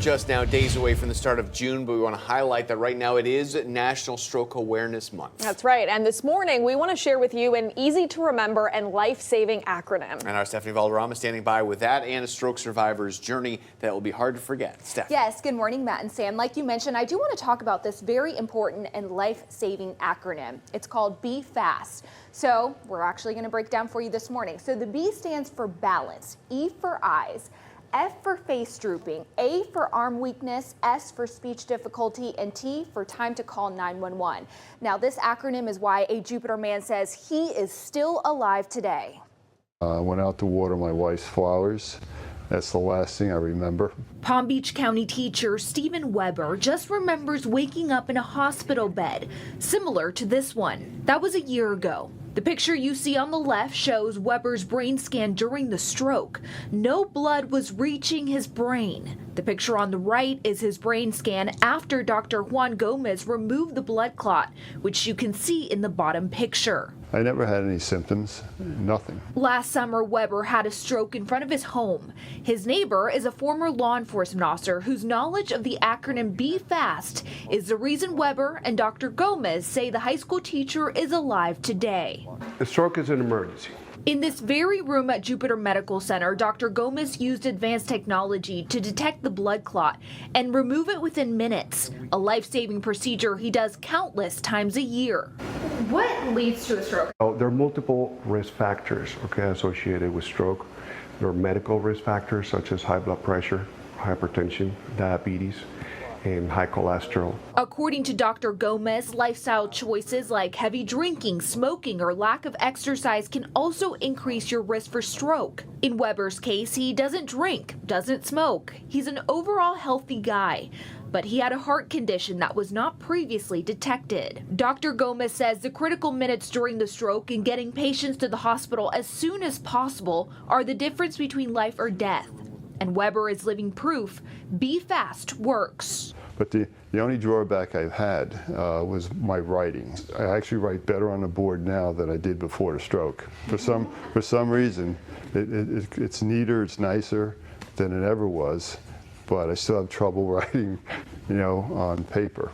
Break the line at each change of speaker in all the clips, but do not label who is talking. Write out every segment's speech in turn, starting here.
just now days away from the start of June, but we want to highlight that right now it is National Stroke Awareness Month.
That's right. And this morning, we want to share with you an easy-to-remember and life-saving acronym.
And our Stephanie Valderrama standing by with that and a stroke survivor's journey that will be hard to forget. Steph.
Yes, good morning, Matt and Sam. Like you mentioned, I do want to talk about this very important and life-saving acronym. It's called Be Fast. So we're actually going to break down for you this morning. So the B stands for balance, E for eyes, F for face drooping, A for arm weakness, S for speech difficulty, and T for time to call 911. Now, this acronym is why a Jupiter man says he is still alive today.
I went out to water my wife's flowers. That's the last thing I remember.
Palm Beach County teacher Stephen Weber just remembers waking up in a hospital bed, similar to this one. That was a year ago. The picture you see on the left shows Weber's brain scan during the stroke. No blood was reaching his brain. The picture on the right is his brain scan after Dr. Juan Gomez removed the blood clot, which you can see in the bottom picture.
I never had any symptoms, nothing.
Last summer, Weber had a stroke in front of his home. His neighbor is a former law enforcement officer whose knowledge of the acronym Be Fast is the reason Weber and Dr. Gomez say the high school teacher is alive today.
A stroke is an emergency.
In this very room at Jupiter Medical Center, Dr. Gomez used advanced technology to detect the blood clot and remove it within minutes, a life-saving procedure he does countless times a year. What leads to a stroke?
There are multiple risk factors associated with stroke. There are medical risk factors such as high blood pressure, hypertension, diabetes, and high cholesterol.
According to Dr. Gomez, lifestyle choices like heavy drinking, smoking, or lack of exercise can also increase your risk for stroke. In Weber's case, he doesn't drink, doesn't smoke. He's an overall healthy guy, but he had a heart condition that was not previously detected. Dr. Gomez says the critical minutes during the stroke and getting patients to the hospital as soon as possible are the difference between life or death. And Weber is living proof Be Fast works.
But the only drawback I've had was my writing. I actually write better on the board now than I did before the stroke. For some reason, it's neater, it's nicer than it ever was, but I still have trouble writing, on paper.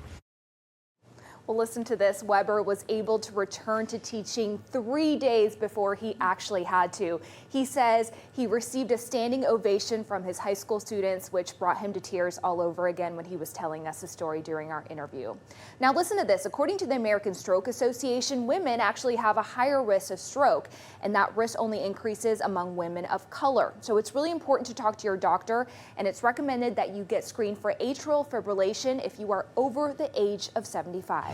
Well, listen to this. Weber was able to return to teaching 3 days before he actually had to. He says he received a standing ovation from his high school students, which brought him to tears all over again when he was telling us the story during our interview. Now, listen to this. According to the American Stroke Association, women actually have a higher risk of stroke, and that risk only increases among women of color. So it's really important to talk to your doctor, and it's recommended that you get screened for atrial fibrillation if you are over the age of 75.